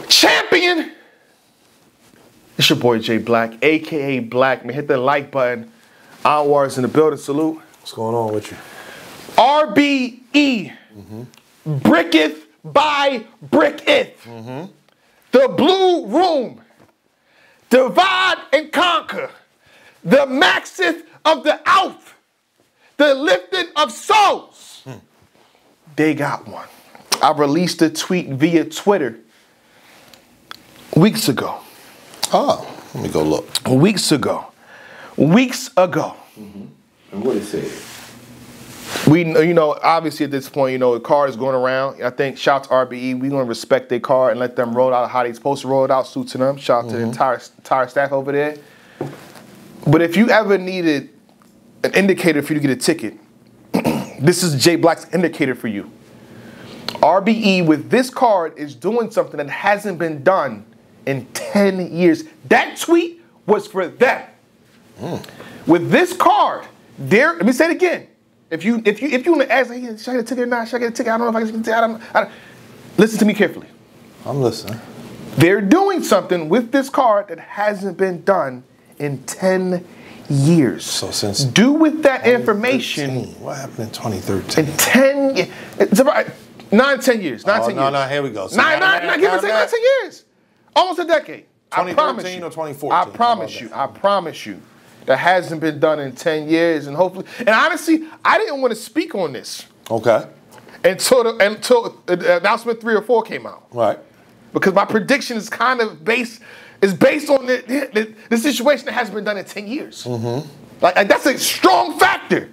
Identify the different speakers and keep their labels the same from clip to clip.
Speaker 1: Champion. It's your boy Jay Black, aka Black. Man, hit the like button. Anwar's in the building. Salute.
Speaker 2: What's going on with you?
Speaker 1: RBE. Bricketh by Bricketh. The Blue Room. Divide and conquer. The maxeth of the Alf. The lifting of souls. They got one. I released a tweet via Twitter weeks ago.
Speaker 2: Oh, let me go look.
Speaker 1: Weeks ago.
Speaker 2: And what did it say?
Speaker 1: We, obviously at this point, the card is going around. I think shout to RBE. We're going to respect their card and let them roll out how they're supposed to roll it out. Suit to them. Shout out to the entire staff over there. But if you ever needed an indicator for you to get a ticket, this is Jay Black's indicator for you. RBE with this card is doing something that hasn't been done in 10 years. That tweet was for them. With this card, let me say it again. If you want to ask, hey, should I get a ticket or not? Should I get a ticket? I don't know if I can get a ticket. I don't. Listen to me carefully.
Speaker 2: I'm listening.
Speaker 1: They're doing something with this card that hasn't been done in 10 years.
Speaker 2: So since
Speaker 1: do with that information.
Speaker 2: What happened in 2013?
Speaker 1: In 10 years. It's about 10 years. 10 years.
Speaker 2: No, here we go. So
Speaker 1: give or take 10 years. Almost a decade.
Speaker 2: 2013 or 2014?
Speaker 1: I promise you. That hasn't been done in 10 years, and hopefully, and honestly, I didn't want to speak on this.
Speaker 2: Okay.
Speaker 1: Until the announcement 3 or 4 came out.
Speaker 2: Right. Because
Speaker 1: my prediction is kind of based on the situation that hasn't been done in 10 years. Like that's a strong factor.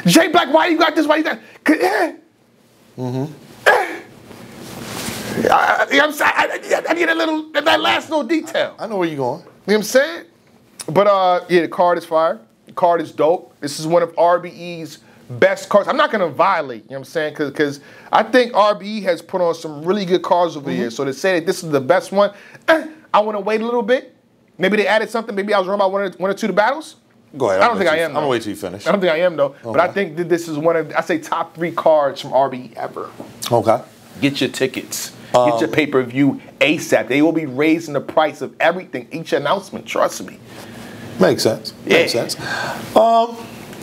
Speaker 1: Jay Black, why you got this? Why you got? I need a little that last little detail.
Speaker 2: I know where you're going.
Speaker 1: You know what I'm saying? But yeah, the card is fire. The card is dope. This is one of RBE's best cards. I'm not gonna violate, you know what I'm saying? Because I think RBE has put on some really good cards over the years. So to say that this is the best one, I want to wait a little bit. Maybe they added something. Maybe I was wrong about one or two of the battles.
Speaker 2: Go ahead.
Speaker 1: I don't think I am.
Speaker 2: I'm gonna wait till you finish.
Speaker 1: I don't think I am though. Okay. But I think that this is one of, I say, top 3 cards from RBE ever.
Speaker 2: Okay.
Speaker 1: Get your tickets. Get your pay-per-view ASAP. They will be raising the price of everything. Each announcement. Trust me.
Speaker 2: Makes sense. Makes sense.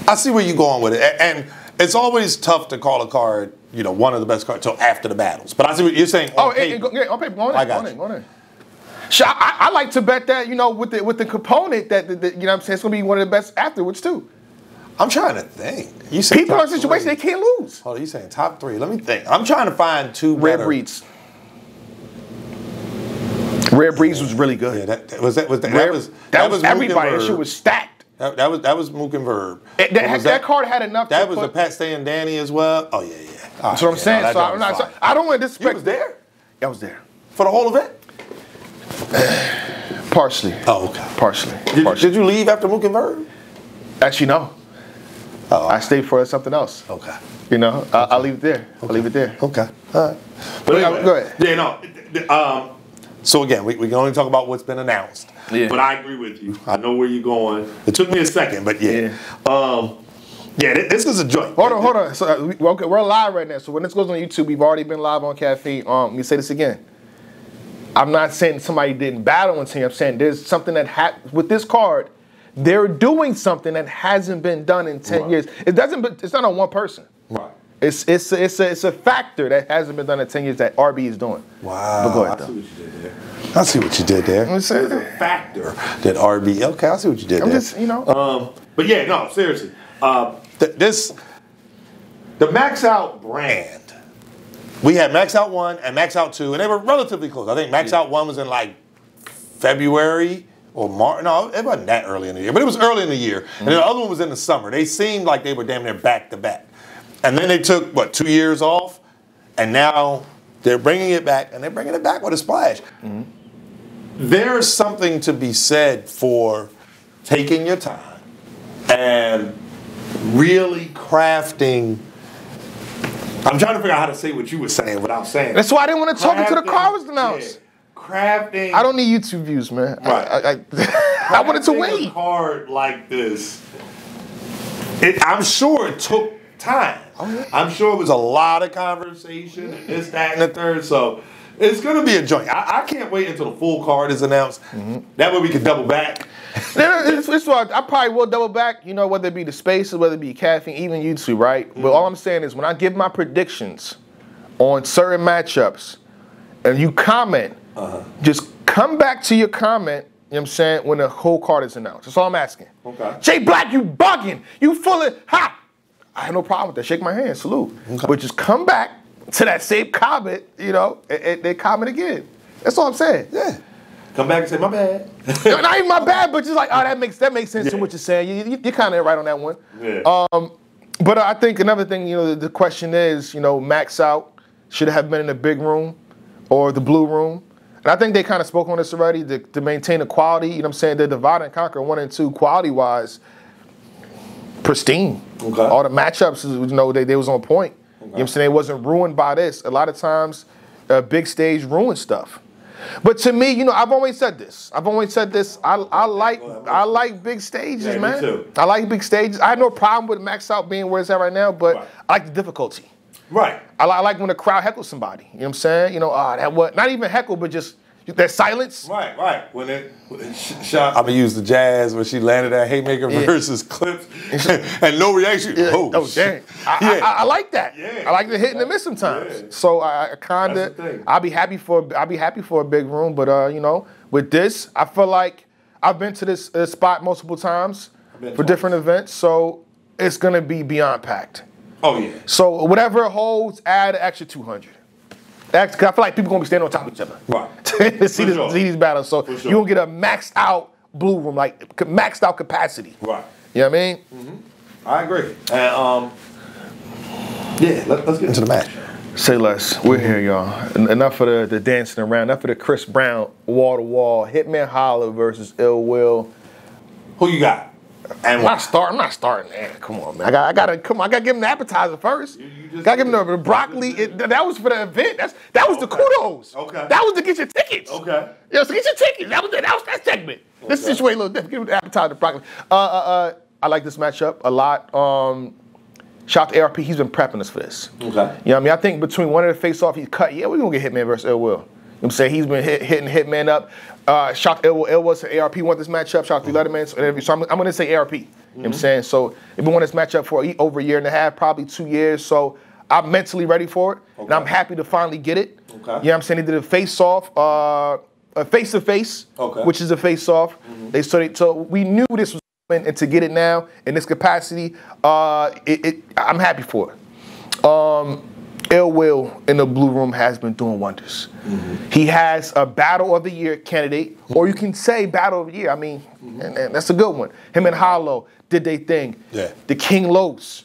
Speaker 2: I see where you're going with it, and it's always tough to call a card, one of the best cards, until after the battles. But I see what you're saying. On paper.
Speaker 1: On paper. Go on.
Speaker 2: I got you.
Speaker 1: Go on. I like to bet that with the component that you know what I'm saying, it's gonna be one of the best afterwards too.
Speaker 2: I'm trying to think.
Speaker 1: You people are in a situation they can't lose.
Speaker 2: Oh, you saying top 3? Let me think. I'm trying to find 2
Speaker 1: Rare
Speaker 2: better.
Speaker 1: Breeds. Rare Breeds was really good.
Speaker 2: Yeah, that was everybody.
Speaker 1: That shit was stacked.
Speaker 2: That was Mook and Verb.
Speaker 1: That card had enough.
Speaker 2: That was a Pat Stay and Danny as well. Oh yeah.
Speaker 1: That's what I'm saying. I don't want to disrespect.
Speaker 2: You was there?
Speaker 1: I was there
Speaker 2: for the whole event.
Speaker 1: Partially.
Speaker 2: Oh, okay.
Speaker 1: Partially.
Speaker 2: Did you leave after Mook and Verb?
Speaker 1: Actually, no.
Speaker 2: Oh.
Speaker 1: I stayed for something else.
Speaker 2: Okay.
Speaker 1: I'll leave it there. I'll leave it there.
Speaker 2: Okay. All right.
Speaker 1: But anyway, go ahead.
Speaker 2: Yeah, no. So again, we can only talk about what's been announced.
Speaker 1: Yeah.
Speaker 2: But I agree with you. I know where you're going. It took me a second, but yeah. This is a joint.
Speaker 1: Hold on. So we're live right now. So when this goes on YouTube, we've already been live on Caffeine. Let me say this again. I'm not saying somebody didn't battle and saying. I'm saying there's something that with this card, they're doing something that hasn't been done in 10 years. It's not on one person.
Speaker 2: Right.
Speaker 1: It's a factor that hasn't been done in 10 years that RB is doing.
Speaker 2: Wow.
Speaker 1: But go ahead,
Speaker 2: I see what you did there.
Speaker 1: I'm saying
Speaker 2: a factor that RB. Okay, I see what you did there.
Speaker 1: Just,
Speaker 2: But yeah, no, seriously. The Max Out brand. We had Max Out 1 and Max Out 2, and they were relatively close. I think Max Out 1 was in like February or March. No, it wasn't that early in the year, but it was early in the year. And then the other one was in the summer. They seemed like they were damn near back to back. And then they took, 2 years off? And now they're bringing it back, and they're bringing it back with a splash. There's something to be said for taking your time and really crafting. I'm trying to figure out how to say what you were saying without saying it.
Speaker 1: That's why I didn't want to talk until the car was announced.
Speaker 2: Yeah, crafting.
Speaker 1: I don't need YouTube views, man.
Speaker 2: Right.
Speaker 1: I wanted to wait.
Speaker 2: A card like this, I'm sure it took time.
Speaker 1: Oh, yeah.
Speaker 2: I'm sure it was a lot of conversation, and this, that, and the third. So It's gonna be a joint. I can't wait until the full card is announced. That way we can double back.
Speaker 1: It's why I probably will double back, you know, whether it be the spaces, whether it be caffeine, even YouTube, right? But all I'm saying is when I give my predictions on certain matchups and you comment, just come back to your comment, you know what I'm saying, when the whole card is announced. That's all I'm asking.
Speaker 2: Okay.
Speaker 1: Jay Black, you bugging. You full of, ha! I have no problem with that. Shake my hand, salute. Okay. But just come back to that same comment, you know, and they comment again. That's all I'm saying.
Speaker 2: Yeah. Come back and say, my bad.
Speaker 1: Not even my bad, but just like, oh, that makes sense to what you're saying. You're kind of right on that one.
Speaker 2: Yeah.
Speaker 1: But I think another thing, you know, the question is, you know, max out should have been in the big room or the blue room. And I think they kind of spoke on this already to maintain the quality. You know what I'm saying? They're divide and conquer 1 and 2 quality-wise, pristine.
Speaker 2: Okay.
Speaker 1: All the matchups, you know, they was on point. Okay. You know what I'm saying? They wasn't ruined by this. A lot of times, big stage ruins stuff. But to me, you know, I've always said this. I like big stages, man.
Speaker 2: Me too.
Speaker 1: I like big stages. I have no problem with max out being where it's at right now, but I like the difficulty.
Speaker 2: Right.
Speaker 1: I like when the crowd heckles somebody. You know what I'm saying? You know, not even heckle, but just that silence.
Speaker 2: Right. When shot, I'm gonna use the Jazz when she landed that haymaker versus Clips, and no reaction.
Speaker 1: Yeah. Oh, dang! I like that.
Speaker 2: Yeah.
Speaker 1: I like the hit and the miss sometimes. Yeah. So I kinda, I'll be happy for a big room, but you know, with this, I feel like I've been to this spot multiple times for different events, so it's gonna be beyond packed.
Speaker 2: Oh yeah.
Speaker 1: So whatever it holds, add an extra 200. Cause I feel like people gonna be standing on top of each other.
Speaker 2: Right.
Speaker 1: to see these battles. So you're gonna get a maxed out blue room, like maxed out capacity.
Speaker 2: Right.
Speaker 1: You know what I mean?
Speaker 2: Mm-hmm. I agree. And let's get into the match.
Speaker 1: Say less. We're here, y'all. Enough of the dancing around. Enough of the Chris Brown wall to wall. Hitman Holla versus Ill Will.
Speaker 2: Who you got? And
Speaker 1: I'm not starting. Man, come on, man. I gotta give him the appetizer first. Gotta give him the broccoli. That was for the event. That was the kudos.
Speaker 2: Okay.
Speaker 1: That was to get your tickets.
Speaker 2: Okay.
Speaker 1: Yeah, so get your tickets. That was that segment. Okay. This situation a little different. Give him the appetizer, broccoli. I like this matchup a lot. Shout out to ARP. He's been prepping us for this.
Speaker 2: Okay.
Speaker 1: You know what I mean? I think between one of the face-off he's cut, we're gonna get Hitman versus Ill Will. You know what I'm saying? He's been hitting Hitman up. Shout out to Ill Will to ARP want this matchup. Shout out to Letterman. So I'm going to say ARP. You know what I'm saying? So they've been wanting this matchup for over a year and a half, probably 2 years. So I'm mentally ready for it. Okay. And I'm happy to finally get it. Okay. You know what I'm saying? They did a face-off, a face-to-face, which is a face-off. Mm-hmm. So we knew this was coming, and to get it now in this capacity, I'm happy for it. Ill Will in the blue room has been doing wonders. Mm-hmm. He has a Battle of the Year candidate, or you can say Battle of the Year. I mean, and that's a good one. Him and Hollow did their thing. Yeah. The King Los,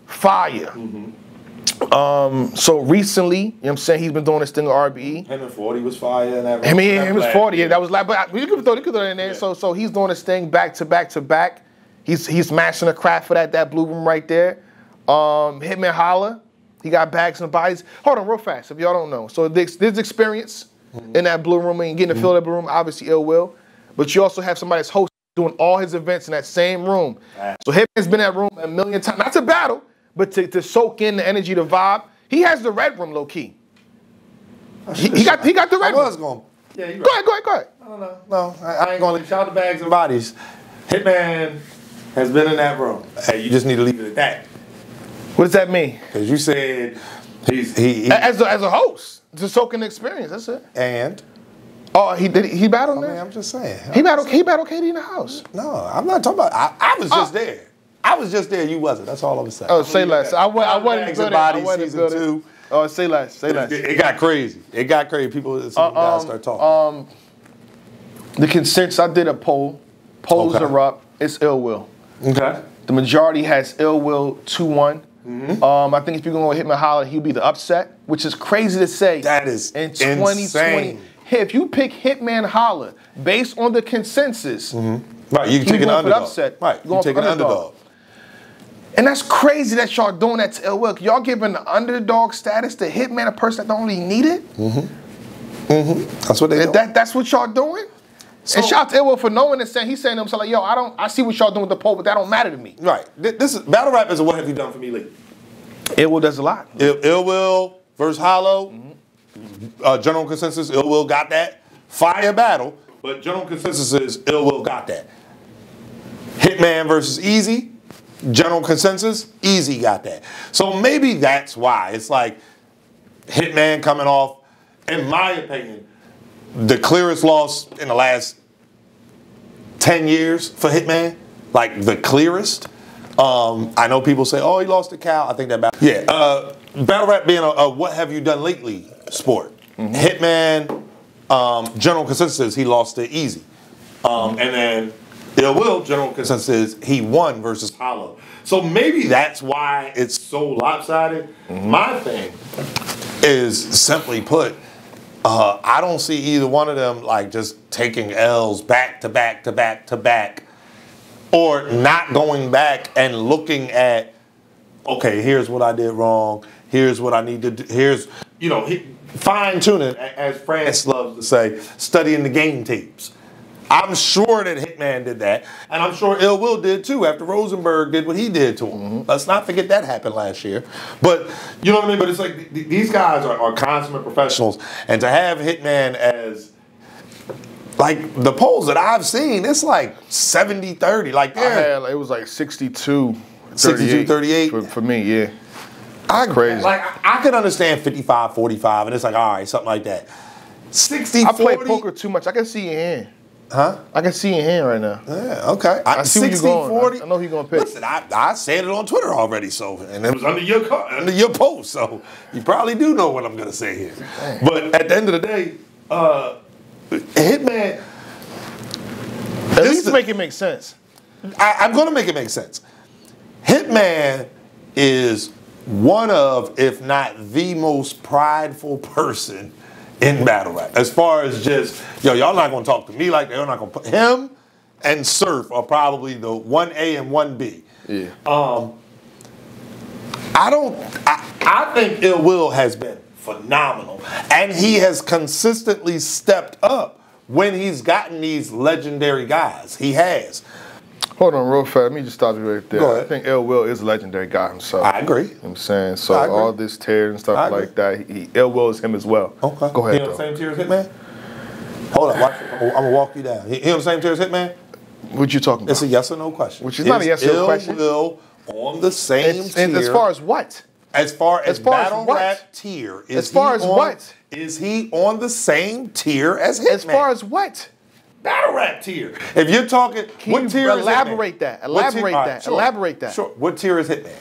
Speaker 1: fire. Mm-hmm. So recently, you know what I'm saying, he's been doing this thing with RBE.
Speaker 2: Him and 40 was fire. And
Speaker 1: him was 40. Yeah, that was like, but you could throw that in there. Yeah. So he's doing this thing back to back to back. He's mashing the craft for that blue room right there. Hitman Holla. He got bags and bodies. Hold on real fast, if y'all don't know. So there's experience in that blue room and getting to fill that blue room, obviously Ill Will. But you also have somebody that's hosting, doing all his events in that same room. So Hitman's been in that room a million times. Not to battle, but to soak in the energy, the vibe. He has the red room, low key. He got the red room.
Speaker 2: I was going. Yeah, you're
Speaker 1: right. Go ahead.
Speaker 2: No, I ain't going to leave. Shout out to Bags and Bodies. Hitman has been in that room. Hey, you just need to leave it at that.
Speaker 1: What does that mean?
Speaker 2: Because you said he
Speaker 1: as a host to soak in the experience. That's it.
Speaker 2: And
Speaker 1: he battled there.
Speaker 2: I'm just saying
Speaker 1: he battled KD in the house.
Speaker 2: No, I'm not talking about. I was just there. I was just there. You wasn't. That's all I'm saying.
Speaker 1: Oh, say less. I wasn't good at
Speaker 2: season 2.
Speaker 1: Oh, say less.
Speaker 2: It got crazy. People guys start talking.
Speaker 1: The consensus. I did a poll. Polls are up. It's Ill Will.
Speaker 2: Okay.
Speaker 1: The majority has Ill Will 2-1. Mm-hmm. I think if you're going to Hitman Holla, he'll be the upset, which is crazy to say.
Speaker 2: That is
Speaker 1: in 2020.
Speaker 2: Insane.
Speaker 1: If you pick Hitman Holla based on the consensus,
Speaker 2: right, you can take an underdog.
Speaker 1: Upset.
Speaker 2: Right, you take an underdog.
Speaker 1: And that's crazy that y'all doing that to Ill Will. Y'all giving the underdog status to Hitman, a person that don't really need it.
Speaker 2: That's what they do.
Speaker 1: That's what y'all doing. So, and shout out to Ill Will for knowing this. He's saying to himself, like, yo, I see what y'all doing with the poll, but that don't matter to me.
Speaker 2: Right. This is battle rap is a what have you done for me league.
Speaker 1: Ill Will does a lot.
Speaker 2: Ill Will versus Hollow. general consensus, Ill Will got that. Fire battle, but general consensus is Ill Will got that. Hitman versus Easy, general consensus, Easy got that. So maybe that's why. It's like Hitman coming off, in my opinion, the clearest loss in the last 10 years for Hitman. Like the clearest. I know people say, oh, he lost to Cal. I think that battle. Yeah. Battle rap being a what have you done lately sport. Hitman, general consensus, he lost to Easy. And then Ill Will, general consensus, he won versus Holla. So maybe that's why it's so lopsided. My thing is, simply put, I don't see either one of them like just taking L's back to back to back to back, or not going back and looking at, okay, here's what I did wrong. Here's what I need to do. Here's, you know, fine tuning, as France loves to say, studying the game tapes. I'm sure that Hitman did that, and I'm sure Ill Will did too after Rosenberg did what he did to him. Let's not forget that happened last year. But, you know what I mean? But it's like these guys are consummate professionals, and to have Hitman as, like, the polls that I've seen, it's like 70-30. Like,
Speaker 1: it was like 62-38 for me, yeah. Crazy.
Speaker 2: Like, I could understand 55-45, and it's like, all right, something like that. 60-40.
Speaker 1: I play poker too much. I can see your hand.
Speaker 2: Huh?
Speaker 1: I can see your hand right now.
Speaker 2: Yeah, okay.
Speaker 1: I see 60, where you're going. I know who you're going to pick.
Speaker 2: Listen, I said it on Twitter already, so, and it was under your post, so you probably do know what I'm going to say here. Dang. But at the end of the day, Hitman,
Speaker 1: at least make it make sense.
Speaker 2: I'm going to make it make sense. Hitman is one of, if not the most prideful person in battle rap. As far as just, yo, y'all not going to talk to me like that. Y'all not going to put him and Surf are probably the 1A and 1B.
Speaker 1: Yeah.
Speaker 2: I think Ill Will has been phenomenal, and he has consistently stepped up when he's gotten these legendary guys. He has.
Speaker 1: Hold on real fast. Let me just stop you right there.
Speaker 2: Go ahead.
Speaker 1: I think Ill Will is a legendary guy himself.
Speaker 2: I agree.
Speaker 1: You know what I'm saying? So all this tear and stuff like that, Ill Will is him as well.
Speaker 2: Okay.
Speaker 1: Go ahead,
Speaker 2: He on the same tier as Hitman? Hold on. Watch, I'm going to walk you down. He on the same tier as Hitman?
Speaker 1: What you talking about?
Speaker 2: It's a yes or no question.
Speaker 1: Which is not a yes or no question.
Speaker 2: Ill Will on the same tier.
Speaker 1: As far as what?
Speaker 2: As far as battle rap tier.
Speaker 1: As far as what?
Speaker 2: Is he on the same tier as Hitman?
Speaker 1: As far as what?
Speaker 2: Battle rap tier. If you're talking, what tier is Hitman?
Speaker 1: Elaborate that. Elaborate that.
Speaker 2: Sure. What tier is Hitman?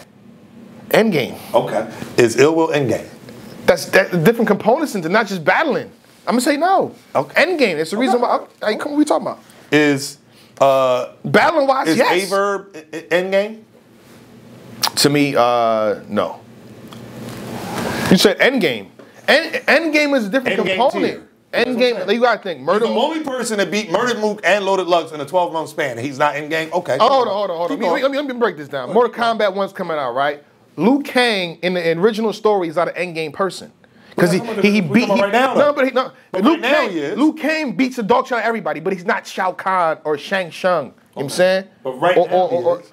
Speaker 1: Endgame.
Speaker 2: Okay. Is Ill Will Endgame?
Speaker 1: That's different components into not just battling. I'm gonna say no.
Speaker 2: Okay.
Speaker 1: Endgame. It's the reason why. Hey, come on, what we talking about?
Speaker 2: Is
Speaker 1: battling wise? Yes.
Speaker 2: Is Averb Endgame?
Speaker 1: To me, no. You said Endgame. Endgame is a different component.
Speaker 2: Tier.
Speaker 1: Endgame, you gotta think. Murder
Speaker 2: He's the only person that beat Murder Mook and Loaded Lux in a 12-month span. He's not in game. Okay.
Speaker 1: Oh, hold on. Let me break this down. Mortal Kombat 1's coming out, right? Liu Kang in the original story is not an endgame person. Because he beat. Liu Kang beats the dog shit out of everybody, but he's not Shao Kahn or Shang Tsung. You know what I'm saying?
Speaker 2: But now he is.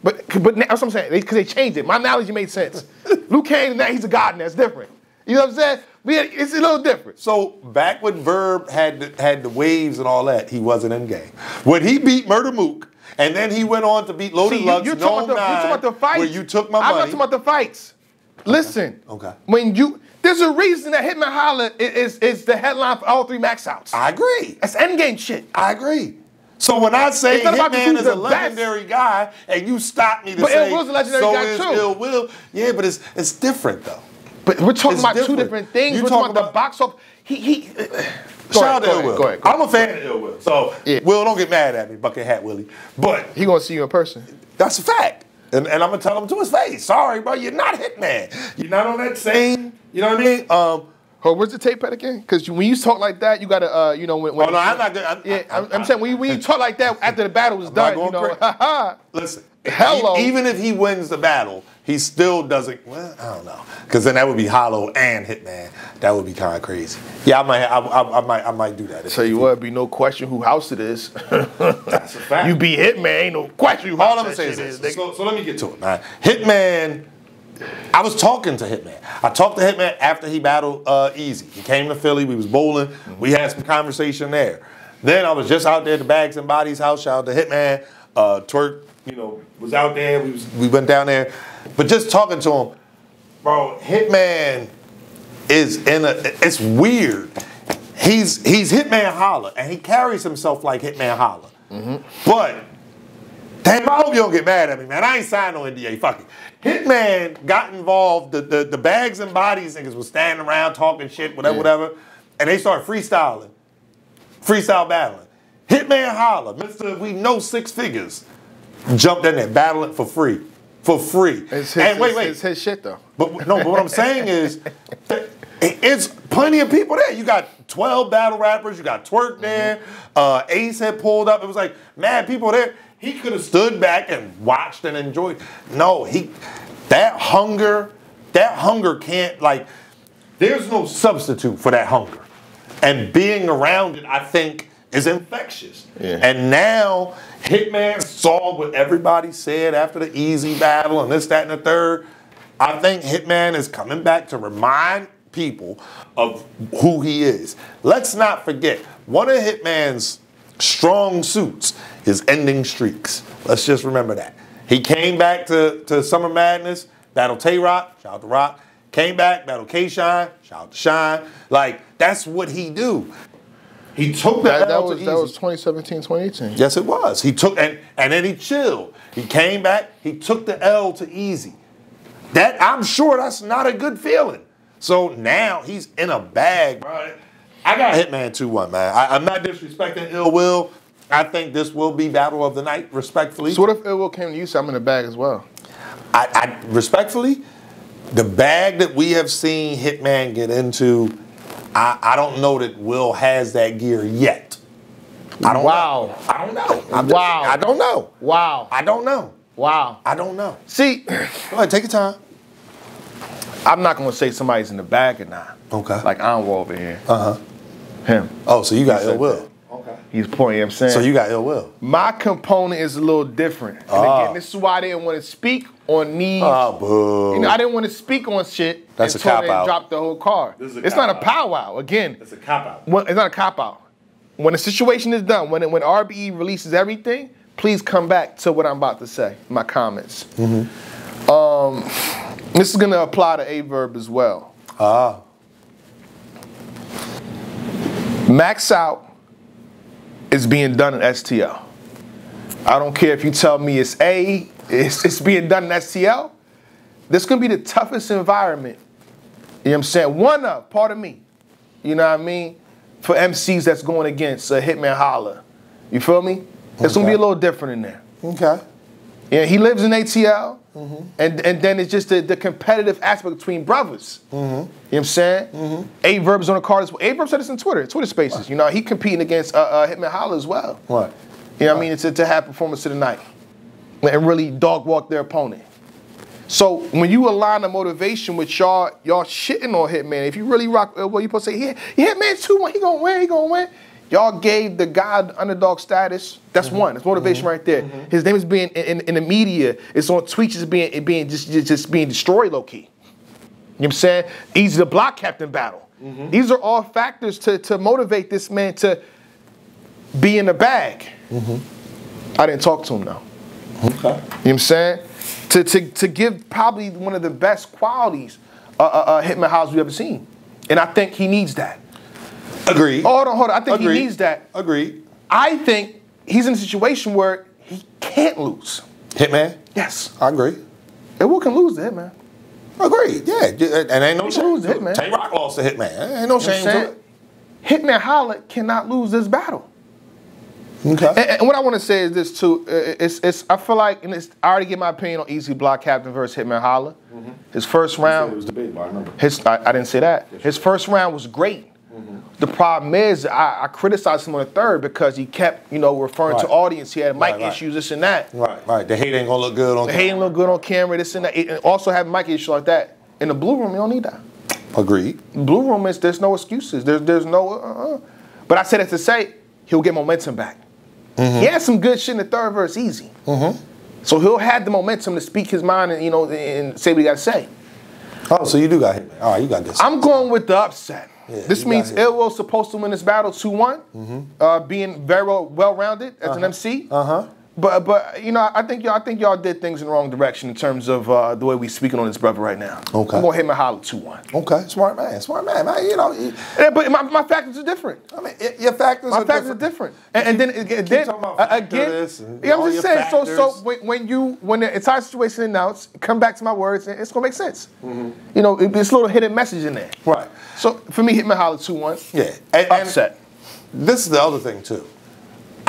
Speaker 1: But that's what I'm saying. Because they changed it. My analogy made sense. Liu Kang, now he's a god, and that's different. You know what I'm saying? It's a little different.
Speaker 2: So back when Verb had the waves and all that, he wasn't in game. When he beat Murder Mook, and then he went on to beat Loaded Lux,
Speaker 1: you're talking about the fights.
Speaker 2: Where you took my money.
Speaker 1: I'm not talking about the fights. Okay. Listen.
Speaker 2: Okay.
Speaker 1: There's a reason that Hitman Holla is the headline for all 3 max outs.
Speaker 2: I agree.
Speaker 1: That's endgame shit.
Speaker 2: I agree. So when I say Hitman is a legendary guy, and you stop me to say,
Speaker 1: Ill Will's a legendary guy too.
Speaker 2: Ill Will. Yeah, but it's different though.
Speaker 1: But we're talking about two different things. We're talking about the box office.
Speaker 2: Shout out to Ill Will.
Speaker 1: Go ahead.
Speaker 2: I'm a fan of Ill Will. So, Will, don't get mad at me, Bucket Hat Willie. But
Speaker 1: he gonna see you in person.
Speaker 2: That's a fact. And I'm gonna tell him to his face. Sorry, bro, you're not Hitman. You're not on that same. You know what I mean?
Speaker 1: Where's the tape pad again? Because when you talk like that, you gotta, when.
Speaker 2: Oh no, I'm not good.
Speaker 1: I'm saying when you talk like that after the battle was done,
Speaker 2: Listen.
Speaker 1: Hello.
Speaker 2: Even if he wins the battle, he still doesn't. Well, I don't know, because then that would be Hollow and Hitman. That would be kind of crazy. Yeah, I might do that.
Speaker 1: Tell you what, be no question who house it is.
Speaker 2: That's a fact.
Speaker 1: You be Hitman, ain't no question who house it is.
Speaker 2: So let me get to it, man. Hitman I was talking to Hitman. I talked to Hitman after he battled Easy. He came to Philly. We was bowling. We had some conversation there. Then I was just out there at the Bags and Bodies house. Shout out to Hitman. Twerk, was out there. We went down there. But just talking to him, bro, Hitman is it's weird. He's Hitman Holla, and he carries himself like Hitman Holla. But damn, I hope you don't get mad at me, man. I ain't signed no NDA. Fuck it. Hitman got involved. The Bags and Bodies niggas was standing around talking shit, whatever, and they started freestyle battling. Hitman Holla, Mr. We know 6 figures, jumped in there battling for free.
Speaker 1: It's his shit though.
Speaker 2: But what I'm saying is, it's plenty of people there. You got 12 battle rappers. You got Twerk there. Ace had pulled up. It was like mad people there. He could have stood back and watched and enjoyed. No, that hunger can't, there's no substitute for that hunger. And being around it, I think, is infectious. Yeah. And now Hitman saw what everybody said after the Easy battle and this, that, and the third. I think Hitman is coming back to remind people of who he is. Let's not forget, one of Hitman's strong suits is ending streaks. Let's just remember that. He came back to Summer Madness, battled Tay-Rock, shout out to Rock. Came back, battled K-Shine, shout out to Shine. That's what he do. He took that was
Speaker 1: 2017, 2018.
Speaker 2: Yes, it was. He took, and then he chilled. He came back, he took the L to Easy. I'm sure that's not a good feeling. So now he's in a bag, bro. I got Hitman 2-1, man. I'm not disrespecting Ill Will. I think this will be battle of the night, respectfully.
Speaker 1: So what if Ill Will came to you, so I'm in the bag as well?
Speaker 2: I respectfully, the bag that we have seen Hitman get into, I don't know that Will has that gear yet. I don't know. I don't know. I don't know.
Speaker 1: Wow.
Speaker 2: I don't know.
Speaker 1: Wow.
Speaker 2: I don't know.
Speaker 1: See,
Speaker 2: go ahead, take your time.
Speaker 1: I'm not gonna say somebody's in the bag or not.
Speaker 2: Okay.
Speaker 1: Like Anwar over here. Him.
Speaker 2: Oh, so you got Ill Will.
Speaker 1: Okay. He's pointing, you know what I'm saying?
Speaker 2: So you got Ill Will.
Speaker 1: My component is a little different. And again, this is why I didn't want to speak on these.
Speaker 2: Oh, boo.
Speaker 1: I didn't want to speak on shit
Speaker 2: That's
Speaker 1: until
Speaker 2: a cop
Speaker 1: they
Speaker 2: out.
Speaker 1: dropped the whole card. It's not a powwow. Again,
Speaker 2: it's a cop out.
Speaker 1: It's not a cop out. When the situation is done, when RBE releases everything, please come back to what I'm about to say, my comments. This is gonna apply to A-Verb as well. Max Out is being done in STL. I don't care if you tell me it's being done in STL. This is gonna be the toughest environment. You know what I'm saying? Pardon me. You know what I mean? For MCs that's going against Hitman Holla. You feel me? It's gonna be a little different in there.
Speaker 2: Okay.
Speaker 1: Yeah, he lives in ATL, and then it's just the competitive aspect between brothers. You know what I'm saying? A-Verb's on the card as well. A-Verb said this in Twitter Spaces. What? He competing against Hitman Holla as well.
Speaker 2: What?
Speaker 1: You know what I mean? It's to have performance of the night and really dog walk their opponent. So when you align the motivation with y'all shitting on Hitman, if you really rock, you supposed to say, Hitman 2-1, he gonna win. Y'all gave the guy the underdog status. That's one. That's motivation right there. His name is being in the media. It's on tweets. It's being just being destroyed low key. You know what I'm saying? Easy to block captain battle. These are all factors to motivate this man to be in the bag. I didn't talk to him though. You know what I'm saying? To give probably one of the best qualities Hitman Holla we've ever seen, and I think he needs that.
Speaker 2: Agreed.
Speaker 1: Hold on. I think he needs that.
Speaker 2: Agreed.
Speaker 1: I think he's in a situation where he can't lose.
Speaker 2: Hitman?
Speaker 1: Yes.
Speaker 2: I agree.
Speaker 1: And Will can lose to Hitman.
Speaker 2: Agreed. Yeah. And ain't no shame
Speaker 1: lose to Hitman.
Speaker 2: Tay-Rock lost to Hitman. Ain't no shame to it.
Speaker 1: Hitman Holla cannot lose this battle.
Speaker 2: Okay.
Speaker 1: And what I want to say is this too. I feel like, I already get my opinion on Easy Block Captain versus Hitman Holla. His first round.
Speaker 2: It was debatable, I remember.
Speaker 1: I didn't say that. His first round was great. The problem is, I criticized him on the third because he kept, referring to audience. He had mic issues, this and that.
Speaker 2: Right. The hate ain't gonna look good on camera.
Speaker 1: The hate ain't look good on camera, this and that. And also having mic issues like that. In the blue room, you don't need that.
Speaker 2: Agreed.
Speaker 1: Blue room there's no excuses. There's no. But I said that to say he'll get momentum back. He had some good shit in the third verse, Easy. So he'll have the momentum to speak his mind and, and say what he got to say.
Speaker 2: Oh, so you do got Hitman. All right, you got this.
Speaker 1: I'm going with the upset.
Speaker 2: Yeah,
Speaker 1: this means Ill Will's supposed to win this battle 2-1, being very well-rounded as an MC. But I think y'all did things in the wrong direction in terms of the way we speaking on this brother right now.
Speaker 2: Okay.
Speaker 1: I'm gonna Hitman Holla 2-1.
Speaker 2: Okay, smart man, man.
Speaker 1: Yeah, but my factors are different.
Speaker 2: I mean, your factors are
Speaker 1: different. And then again, I'm just saying. So when the entire situation is announced, come back to my words, and it's gonna make sense. It's a little hidden message in there.
Speaker 2: Right.
Speaker 1: So for me, Hitman Holla 2-1.
Speaker 2: Yeah.
Speaker 1: Upset.
Speaker 2: This is the other thing too.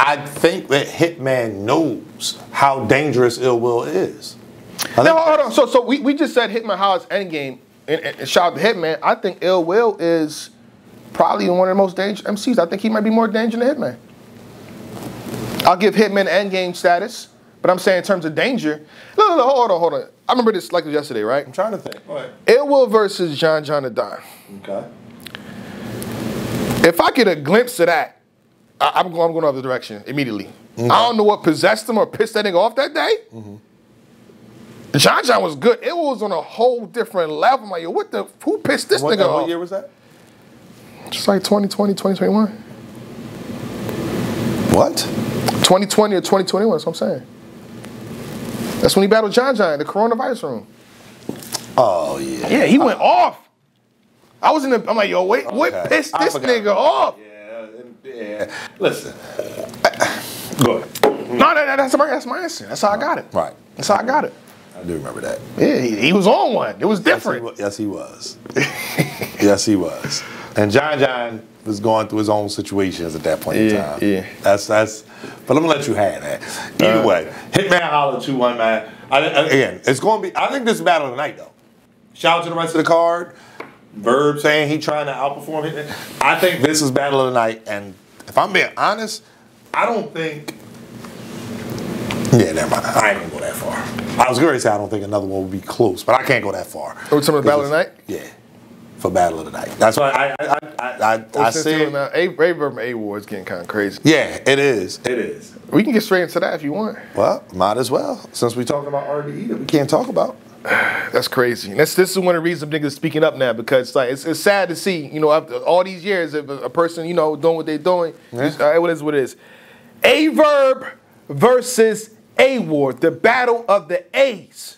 Speaker 2: I think that Hitman knows how dangerous Ill Will is.
Speaker 1: Now, hold on. So we just said Hitman Holla's endgame, and shout out to Hitman. I think Ill Will is probably one of the most dangerous MCs. I think he might be more dangerous than Hitman. I'll give Hitman endgame status, but I'm saying in terms of danger. No, hold on. I remember this like yesterday, right?
Speaker 2: I'm trying to think. Go ahead.
Speaker 1: Ill Will versus John the Don.
Speaker 2: Okay.
Speaker 1: If I get a glimpse of that, I'm going the other direction immediately. I don't know what possessed him or pissed that nigga off that day. John was good. It was on a whole different level. I'm like, yo, who pissed this nigga off?
Speaker 2: What year was that?
Speaker 1: Just like 2020, 2021.
Speaker 2: What?
Speaker 1: 2020 or 2021, that's what I'm saying. That's when he battled John in the coronavirus room.
Speaker 2: Oh, yeah.
Speaker 1: Yeah, he went off. I'm like, yo, wait, what pissed this nigga off?
Speaker 2: Yeah. Listen. Go ahead.
Speaker 1: No, that's my answer. That's how I got it.
Speaker 2: Right.
Speaker 1: That's how I got it.
Speaker 2: I do remember that.
Speaker 1: Yeah, he was on one. It was different.
Speaker 2: Yes, he was. Yes, he was. And John was going through his own situations at that point in time.
Speaker 1: Yeah.
Speaker 2: That's. But I'm gonna let you have that. Either way, Hitman Holla 2-1, man. Again, it's gonna be. I think this is battle of the night, though. Shout out to the rest of the card. Verb saying he trying to outperform Hitman. I think this is battle of the night, and if I'm being honest, I don't think. Yeah, never mind. I ain't gonna go that far. I was going to say I don't think another one would be close, but I can't go that far.
Speaker 1: Oh, some of the battle of the night?
Speaker 2: Yeah, for battle of the night. That's why I say.
Speaker 1: A-Verb and A-War is getting kind of crazy.
Speaker 2: Yeah, it is. It is.
Speaker 1: We can get straight into that if you want.
Speaker 2: Well, might as well, since we're talking about RDE that we can't talk about.
Speaker 1: That's crazy. This is one of the reasons niggas speaking up now, because it's sad to see, after all these years, if a person, doing what they're doing, what is what it is. A-Verb versus A-War, the battle of the A's.